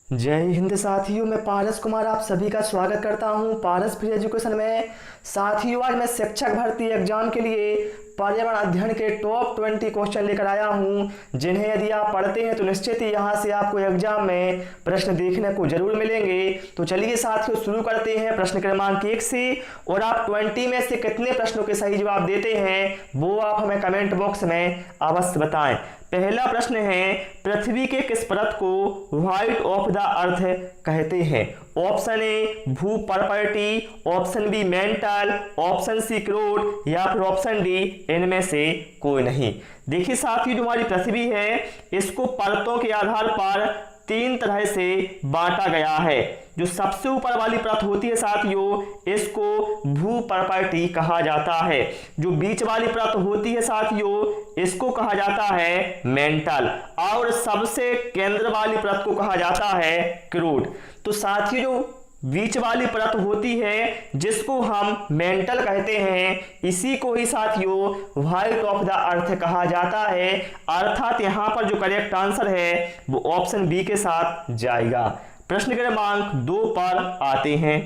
जय हिंद साथियों, मैं पारस कुमार आप सभी का स्वागत करता हूं पारस फ्री एजुकेशन में। साथियों, आज मैं शिक्षक भर्ती एग्जाम के लिए पर्यावरण अध्ययन के टॉप 20 क्वेश्चन लेकर आया हूं, जिन्हें यदि आप पढ़ते हैं तो निश्चित ही यहां से आपको एग्जाम में प्रश्न देखने को जरूर मिलेंगे। तो चलिए साथियों शुरू करते हैं प्रश्न क्रमांक 1 से। और आप 20 में से कितने प्रश्नों के सही जवाब देते हैं वो आप हमें कमेंट बॉक्स में अवश्य बताएं। पहला प्रश्न है, पृथ्वी के किस परत को व्हाइट ऑफ द अर्थ कहते हैं? ऑप्शन ए भूपर्पटी, option B mantle, option C क्रोड या फिर ऑप्शन डी इनमें से कोई नहीं। देखिए साथियों, जो हमारी पृथ्वी है इसको परतों के आधार पर 3 तरह से बांटा गया है। जो सबसे ऊपर वाली परत होती है साथियों, इसको भूपर्पटी कहा जाता है। जो बीच वाली परत होती है साथियों, इसको कहा जाता है मेंटल, और सबसे केंद्र वाली परत को कहा जाता है क्रूड। तो साथियों, जो बीच वाली परत होती है जिसको हम मेंटल कहते हैं, इसी को ही साथियों व्हाइट ऑफ द अर्थ कहा जाता है। अर्थात यहां पर जो करेक्ट आंसर है वो ऑप्शन बी के साथ जाएगा। प्रश्न क्रमांक 2 पर आते हैं।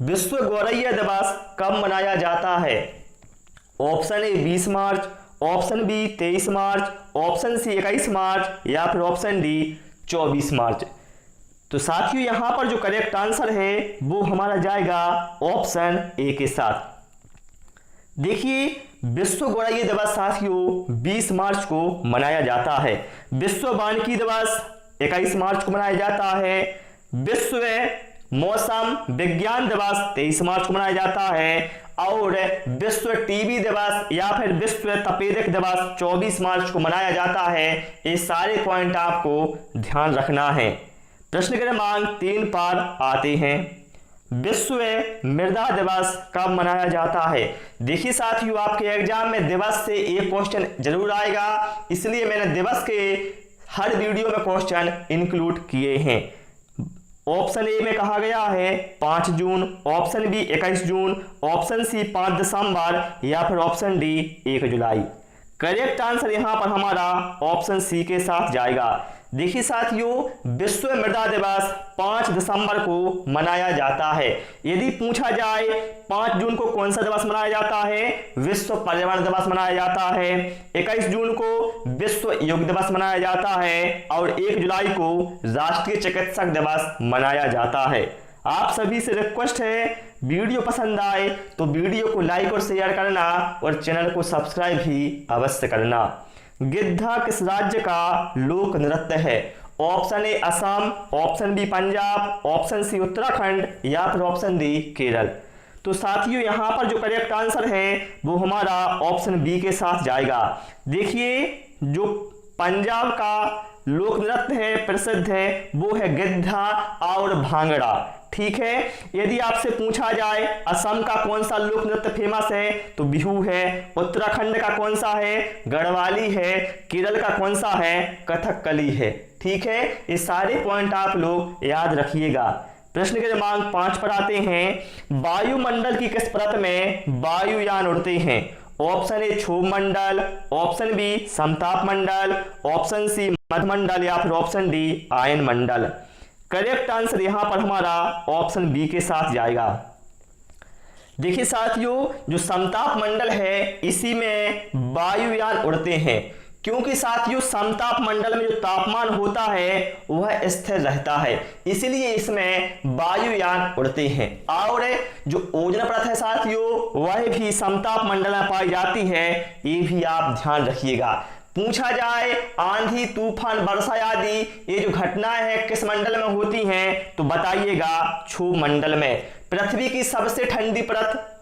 विश्व गौरैया दिवस कब मनाया जाता है? Option A 20 March, option B 23 March, option C 21 March या फिर ऑप्शन डी 24 मार्च। तो साथियों, यहां पर जो करेक्ट आंसर है वो हमारा जाएगा ऑप्शन ए के साथ। देखिए, विश्व गौरैया दिवस साथियों 20 मार्च को मनाया जाता है। विश्व वानिकी दिवस 21 मार्च को मनाया जाता है। विश्व मौसम विज्ञान दिवस 23 मार्च को मनाया जाता है। और विश्व टीबी दिवस या फिर विश्व तपेदिक दिवस 24 मार्च को मनाया जाता है। ये सारे पॉइंट आपको ध्यान रखना है। प्रश्न क्रमांक 3 पर आते हैं। विश्व मृदा दिवस कब मनाया जाता है? देखिए साथियों, आपके एग्जाम में दिवस से एक क्वेश्चन जरूर आएगा, इसलिए मैंने दिवस के हर वीडियो में क्वेश्चन इंक्लूड किए हैं। ऑप्शन ए में कहा गया है 5 जून, ऑप्शन बी 21 जून, ऑप्शन सी 5 दिसंबर या फिर ऑप्शन डी 1 जुलाई। करेक्ट आंसर यहां पर हमारा ऑप्शन सी के साथ जाएगा। देखिए साथियों, विश्व मृदा दिवस 5 दिसंबर को मनाया जाता है। यदि पूछा जाए 5 जून को कौन सा दिवस मनाया जाता है, विश्व पर्यावरण दिवस मनाया जाता है। 21 जून को विश्व योग दिवस मनाया जाता है और 1 जुलाई को राष्ट्रीय चिकित्सक दिवस मनाया जाता है। आप सभी से रिक्वेस्ट है, वीडियो पसंद आए तो वीडियो को लाइक और शेयर करना और चैनल को सब्सक्राइब भी अवश्य करना। गिद्धा किस राज्य का लोक नृत्य है? Option A Assam, option B Punjab, option C Uttarakhand या फिर ऑप्शन डी केरल। तो साथियों, यहां पर जो करेक्ट आंसर है वो हमारा ऑप्शन बी के साथ जाएगा। देखिए, जो पंजाब का लोक नृत्य है प्रसिद्ध है वो है गिद्धा और भांगड़ा। ठीक है। यदि आपसे पूछा जाए असम का कौन सा लोक नृत्य फेमस है तो बिहू है। उत्तराखंड का कौन सा है? गढ़वाली है। केरल का कौन सा है? कथकली है। ठीक है, ये सारे पॉइंट आप लोग याद रखिएगा। प्रश्न क्रमांक 5 पर आते हैं। वायुमंडल की किस परत में वायुयान उड़ते हैं? ऑप्शन ए क्षोभ मंडल, ऑप्शन बी समताप मंडल, ऑप्शन सी मध्यमंडल या फिर ऑप्शन डी आयन मंडल। करेक्ट आंसर यहां पर हमारा ऑप्शन बी के साथ जाएगा। देखिए साथियों, जो समताप मंडल है इसी में वायुयान उड़ते हैं, क्योंकि साथियों समताप मंडल में जो तापमान होता है वह स्थिर रहता है, इसलिए इसमें वायुयान उड़ते हैं। और जो ओजोन परत है साथियों वह भी समताप मंडल में पाई जाती है, ये भी आप ध्यान रखिएगा। पूछा जाए आंधी तूफान वर्षा आदि ये जो घटनाएं हैं किस मंडल में होती हैं तो बताइएगा क्षोभ मंडल में। पृथ्वी की सबसे ठंडी परत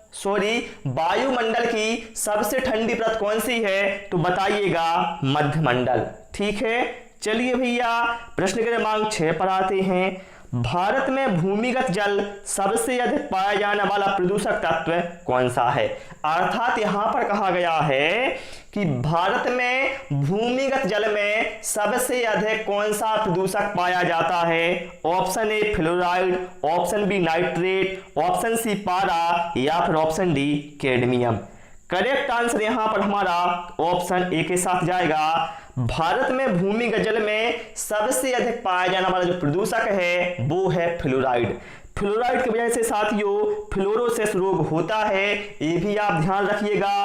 वायुमंडल की सबसे ठंडी परत कौन सी है तो बताइएगा मध्यमंडल। ठीक है, चलिए भैया प्रश्न क्रमांक 6 पर आते हैं। भारत में भूमिगत जल सबसे अधिक पाया जाने वाला प्रदूषक तत्व कौन सा है? अर्थात यहां पर कहा गया है कि भारत में भूमिगत जल में सबसे अधिक कौन सा प्रदूषक पाया जाता है? Option A fluoride, option B nitrate, option C पारा या फिर option D cadmium. Correct answer यहां पर हमारा ऑप्शन ए के साथ जाएगा। भारत में भूमिगत जल में सबसे अधिक पाया जाने वाला जो प्रदूषक है वो है फ्लोराइड। फ्लोराइड की वजह से साथियों फ्लोरोसिस रोग होता है, ये भी आप ध्यान रखिएगा।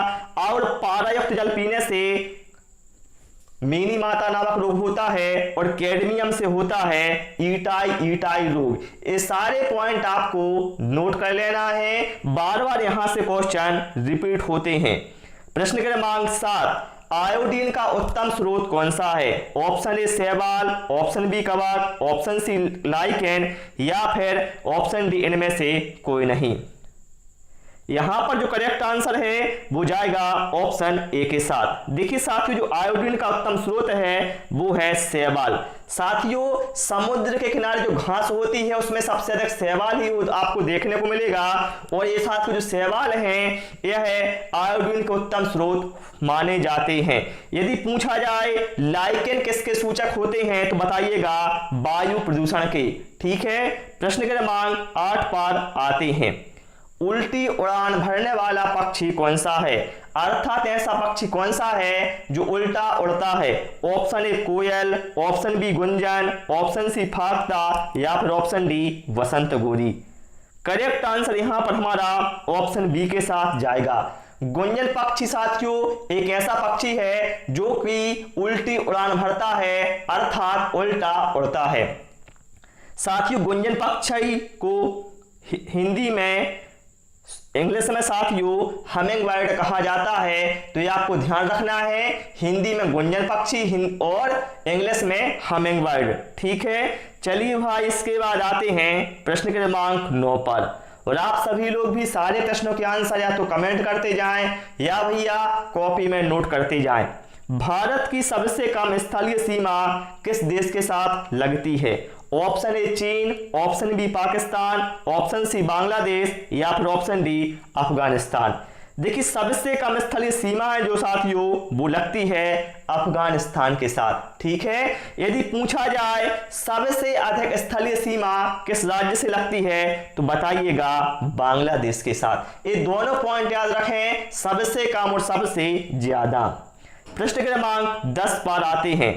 और पारायुक्त जल पीने से मेनी माता नामक रोग होता है, और कैडमियम से होता है ईटाई रोग। ये सारे पॉइंट आपको नोट कर लेना है, बार बार यहां से क्वेश्चन रिपीट होते हैं। प्रश्न क्रमांक 7, आयोडीन का उत्तम स्रोत कौन सा है? ऑप्शन ए शैवाल, ऑप्शन बी कवक, ऑप्शन सी लाइकेन या फिर ऑप्शन डी इनमें से कोई नहीं। यहां पर जो करेक्ट आंसर है वो जाएगा ऑप्शन ए के साथ। देखिए साथियों, जो आयोडीन का उत्तम स्रोत है वो है शैवाल। साथियों, समुद्र के किनारे जो घास होती है उसमें सबसे अधिक शैवाल ही आपको देखने को मिलेगा, और ये साथियों जो शैवाल हैं यह आयोडीन के उत्तम स्रोत माने जाते हैं। यदि पूछा जाए लाइकेन किसके सूचक होते हैं तो बताइएगा वायु प्रदूषण के। ठीक है, प्रश्न क्रमांक 8 पर आते हैं। उल्टी उड़ान भरने वाला पक्षी कौन सा है? अर्थात ऐसा पक्षी कौन सा है जो उल्टा उड़ता है? ऑप्शन ए कोयल, ऑप्शन बी गुंजन, ऑप्शन सी फाख्ता या फिर ऑप्शन डी वसंत गोरी। करेक्ट आंसर यहां पर हमारा ऑप्शन बी के साथ जाएगा। गुंजन पक्षी साथियों एक ऐसा पक्षी है जो कि उल्टी उड़ान भरता है, अर्थात उल्टा उड़ता है। साथियों, गुंजन पक्षी को हिंदी में, इंग्लिश में साथियों हमिंग बर्ड कहा जाता है, तो ये आपको ध्यान रखना है। हिंदी में गुंजन पक्षी और इंग्लिश में हमिंग बर्ड। ठीक है, चलिए भाई इसके बाद आते हैं प्रश्न क्रमांक 9 पर। और आप सभी लोग भी सारे प्रश्नों के आंसर या तो कमेंट करते जाएं या भैया कॉपी में नोट करते जाएं। भारत की सबसे कम स्थलीय सीमा किस देश के साथ लगती है? ऑप्शन ए चीन, option B Pakistan, option C Bangladesh या फिर ऑप्शन डी अफगानिस्तान। देखिए सबसे कम स्थलीय सीमा है जो साथियों वो लगती है अफगानिस्तान के साथ। ठीक है, यदि पूछा जाए सबसे अधिक स्थलीय सीमा किस राज्य से लगती है तो बताइएगा बांग्लादेश के साथ। ये दोनों पॉइंट याद रखें, सबसे कम और सबसे ज्यादा। प्रश्न क्रमांक 10 पर आते हैं।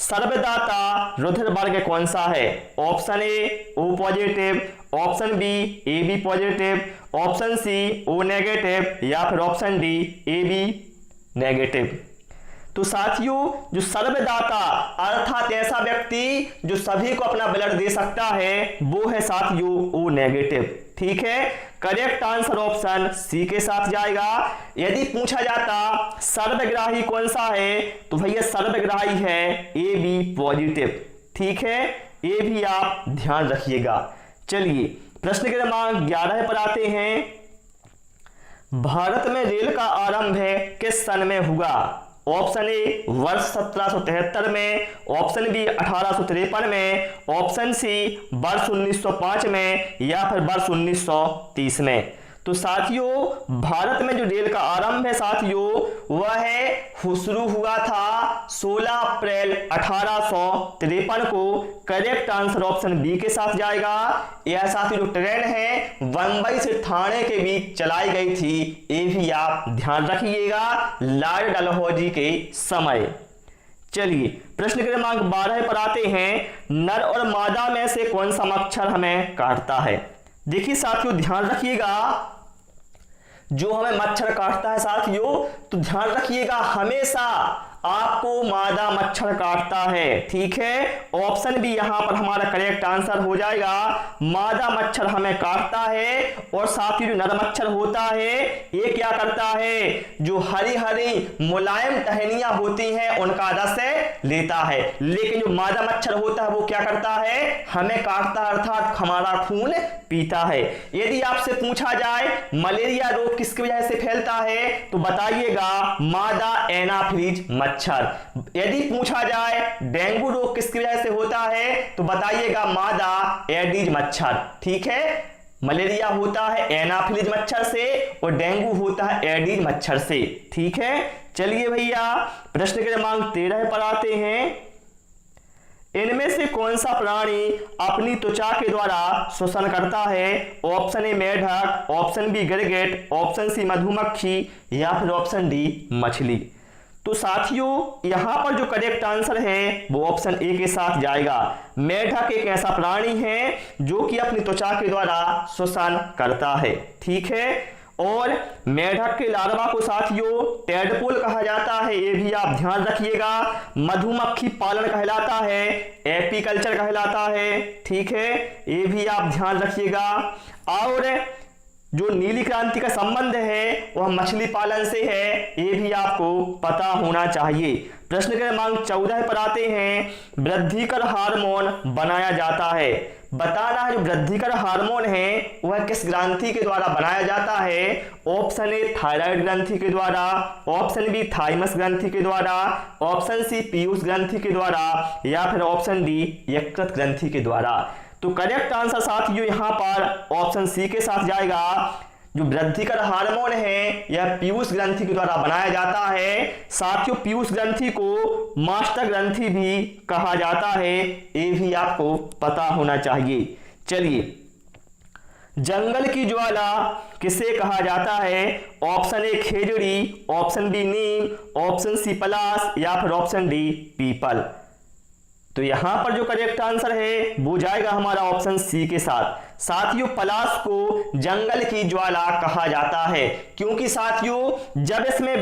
सर्वदाता रुधिर वर्ग कौन सा है? Option A O positive, option B A B positive, option C O negative या फिर option D A B negative. तो साथियों जो सर्वदाता अर्थात ऐसा व्यक्ति जो सभी को अपना ब्लड दे सकता है वो है साथियों ओ नेगेटिव। ठीक है, करेक्ट आंसर ऑप्शन सी के साथ जाएगा। यदि पूछा जाता सर्वग्राही कौन सा है तो भैया सर्वग्राही है ए बी पॉजिटिव। ठीक है, ये भी आप ध्यान रखिएगा। चलिए प्रश्न क्रमांक 11 पर आते हैं। भारत में रेल का आरंभ किस सन में हुआ? ऑप्शन ए वर्ष 1773 में, ऑप्शन बी 1853 में, ऑप्शन सी वर्ष 1905 में या फिर वर्ष 1930 में। तो साथियों भारत में जो रेल का आरंभ है साथियों वह शुरू हुआ था 16 अप्रैल 1853 को। करेक्ट आंसर ऑप्शन बी के साथ जाएगा। यह साथियों जो ट्रेन है बंबई से ठाणे के बीच चलाई गई थी, ये भी आप ध्यान रखिएगा लॉर्ड डलहौजी के समय। चलिए प्रश्न क्रमांक 12 पर आते हैं। नर और मादा में से कौन सा मच्छर हमें काटता है? देखिए साथियों ध्यान रखिएगा, जो हमें मच्छर काटता है साथियों तो ध्यान रखिएगा हमेशा आपको मादा मच्छर काटता है। ठीक है, ऑप्शन बी यहां पर हमारा करेक्ट आंसर हो जाएगा। मादा मच्छर हमें काटता है, और साथ ही जो नर मच्छर होता है ये क्या करता है, जो हरी हरी मुलायम टहनियां होती हैं उनका रस लेता है, लेकिन जो मादा मच्छर होता है वो क्या करता है, हमें काटता है अर्थात हमारा खून पीता है। यदि आपसे पूछा जाए मलेरिया रोग किसकी वजह से फैलता है तो बताइएगा मादा एनाफिलीज मच्छर। यदि पूछा जाए डेंगू रोग किसकी वजह से होता है तो बताइएगा मादा एडीज मच्छर। ठीक है, मलेरिया होता है एनाफिलीज मच्छर से और डेंगू होता है एडीज मच्छर से। ठीक है, चलिए भैया प्रश्न क्रमांक 13 पर आते हैं। इनमें से कौन सा प्राणी अपनी त्वचा के द्वारा श्वसन करता है? ऑप्शन ए मेढक, ऑप्शन बी गिरगिट, ऑप्शन सी मधुमक्खी या फिर ऑप्शन डी मछली। तो साथियों यहाँ पर जो करेक्ट आंसर है वो ऑप्शन ए के साथ जाएगा। मेढक एक ऐसा प्राणी है जो कि अपनी त्वचा के द्वारा श्वसन करता है, ठीक है। और मेढक के लार्वा को साथियों टेडपोल कहा जाता है, ये भी आप ध्यान रखिएगा। मधुमक्खी पालन कहलाता है, एपीकल्चर कहलाता है, ठीक है, ये भी आप ध्यान रखिएगा। और जो नीली क्रांति का संबंध है वह मछली पालन से है, ये भी आपको पता होना चाहिए। प्रश्न क्रमांक 14 पर आते हैं। वृद्धिकर हार्मोन बनाया जाता है, बताना है जो वृद्धिकर हार्मोन है वह किस ग्रंथि के द्वारा बनाया जाता है। ऑप्शन ए थायराइड ग्रंथि के द्वारा, ऑप्शन बी थाइमस ग्रंथि के द्वारा, ऑप्शन सी पीयूष ग्रंथि के द्वारा, या फिर ऑप्शन डी यकृत ग्रंथि के द्वारा। तो करेक्ट आंसर साथियों यहाँ पर ऑप्शन सी के साथ जाएगा। जो वृद्धिकर हार्मोन है यह पीयूष ग्रंथि के द्वारा बनाया जाता है। साथियों पीयूष ग्रंथि को मास्टर ग्रंथि भी कहा जाता है, ये भी आपको पता होना चाहिए। चलिए, जंगल की ज्वाला किसे कहा जाता है। ऑप्शन ए खेजड़ी, ऑप्शन बी नीम, ऑप्शन सी पलाश, या फिर ऑप्शन डी पीपल। तो यहां पर जो करेक्ट आंसर है वो जाएगा हमारा ऑप्शन सी के साथ। साथियों पलाश को जंगल की ज्वाला कहा जाता है क्योंकि साथियों जब इसमें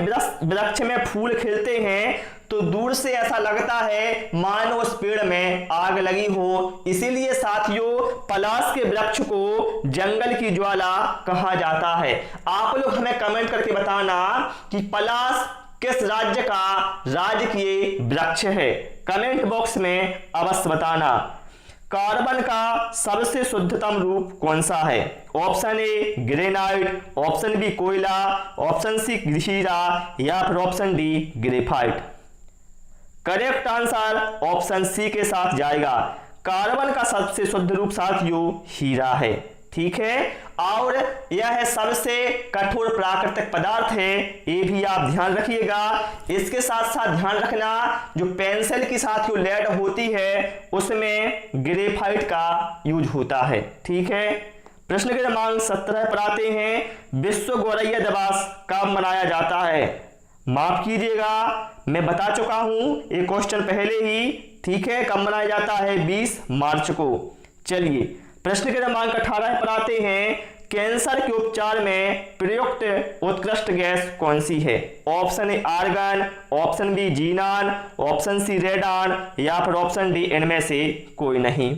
वृक्ष में फूल खिलते हैं तो दूर से ऐसा लगता है मानो उस पेड़ में आग लगी हो, इसीलिए साथियों पलाश के वृक्ष को जंगल की ज्वाला कहा जाता है। आप लोग हमें कमेंट करके बताना कि पलाश किस राज्य का राजकीय वृक्ष है, कमेंट बॉक्स में अवश्य बताना। कार्बन का सबसे शुद्धतम रूप कौन सा है। Option A granite, option B कोयला, ऑप्शन सी हीरा, या फिर option D graphite. Correct answer option C के साथ जाएगा। कार्बन का सबसे शुद्ध रूप साथियों हीरा है, ठीक है, और यह है सबसे कठोर प्राकृतिक पदार्थ है, ये भी आप ध्यान रखिएगा। इसके साथ साथ ध्यान रखना जो पेंसिल की साथियों लेड होती है उसमें ग्रेफाइट का यूज होता है, ठीक है। प्रश्न क्रमांक 17 पर आते हैं। विश्व गौरैया दिवस कब मनाया जाता है। माफ कीजिएगा मैं बता चुका हूं ये क्वेश्चन पहले ही, ठीक है। कब मनाया जाता है 20 मार्च को। चलिए प्रश्न क्रमांक 18 पर आते हैं। कैंसर के उपचार में प्रयुक्त उत्कृष्ट गैस कौन सी है। Option A argon, option B xenon, option C radon, या फिर ऑप्शन डी इनमें से कोई नहीं।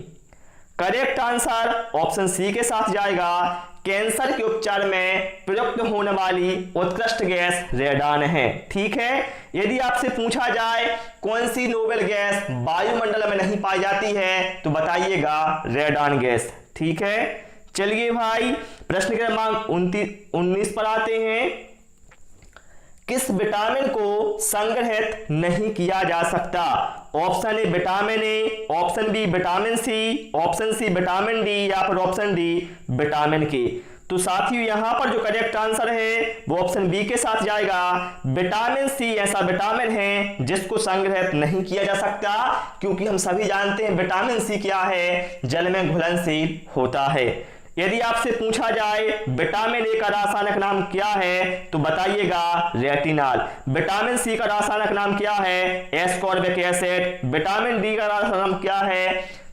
करेक्ट आंसर ऑप्शन सी के साथ जाएगा। कैंसर के उपचार में प्रयुक्त होने वाली उत्कृष्ट गैस रेडान है, ठीक है। यदि आपसे पूछा जाए कौन सी नोबेल गैस वायुमंडल में नहीं पाई जाती है तो बताइएगा रेडान गैस, ठीक है। चलिए भाई प्रश्न क्रमांक 19 पर आते हैं। किस विटामिन को संग्रहित नहीं किया जा सकता। Option A vitamin A, option B vitamin C, option C vitamin D, या फिर ऑप्शन डी विटामिन के। तो साथियों यहां पर जो करेक्ट आंसर है वो ऑप्शन बी के साथ जाएगा। विटामिन सी ऐसा विटामिन है जिसको संग्रहित नहीं किया जा सकता क्योंकि हम सभी जानते हैं विटामिन सी क्या है, जल में घुलनशील होता है। यदि आपसे पूछा जाए विटामिन ए का रासायनिक नाम क्या है तो बताइएगा रेटिनॉल। विटामिन सी का रासायनिक नाम क्या है, एस्कॉर्बिक एसिड। विटामिन डी का रासायनिक नाम क्या है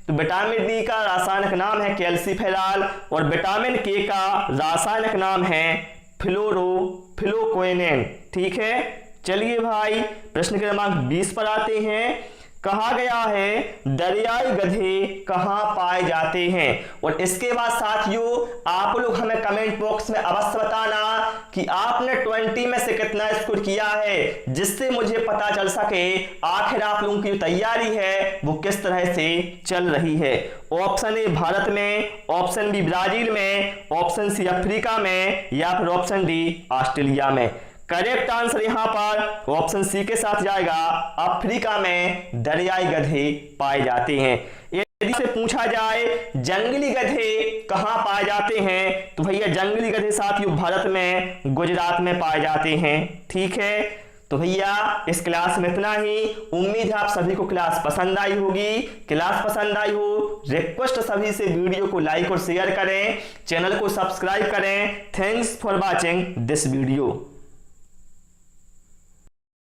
तो विटामिन डी का रासायनिक नाम है कैल्सीफेरॉल, और विटामिन के का रासायनिक नाम है फ्लोरोक्विनोन, ठीक है। चलिए भाई प्रश्न क्रमांक 20 पर आते हैं। कहा गया है दरियाई गधे कहां पाए जाते हैं। और इसके बाद साथियों आप लोग हमें कमेंट बॉक्स में अवश्य बताना कि आपने 20 में से कितना स्कोर किया है, जिससे मुझे पता चल सके आखिर आप लोगों की तैयारी है वो किस तरह से चल रही है। ऑप्शन ए भारत में, ऑप्शन बी ब्राजील में, ऑप्शन सी अफ्रीका में, या फिर ऑप्शन डी ऑस्ट्रेलिया में। करेक्ट आंसर यहां पर ऑप्शन सी के साथ जाएगा। अफ्रीका में दरियाई गधे पाए जाते हैं। यदि से पूछा जाए जंगली गधे कहां पाए जाते हैं तो भैया जंगली गधे साथियों भारत में गुजरात में पाए जाते हैं, ठीक है। तो भैया इस क्लास में इतना ही। उम्मीद है आप सभी को क्लास पसंद आई होगी। क्लास पसंद आई हो रिक्वेस्ट सभी से वीडियो को लाइक और शेयर करें, चैनल को सब्सक्राइब करें। Thanks for watching this video.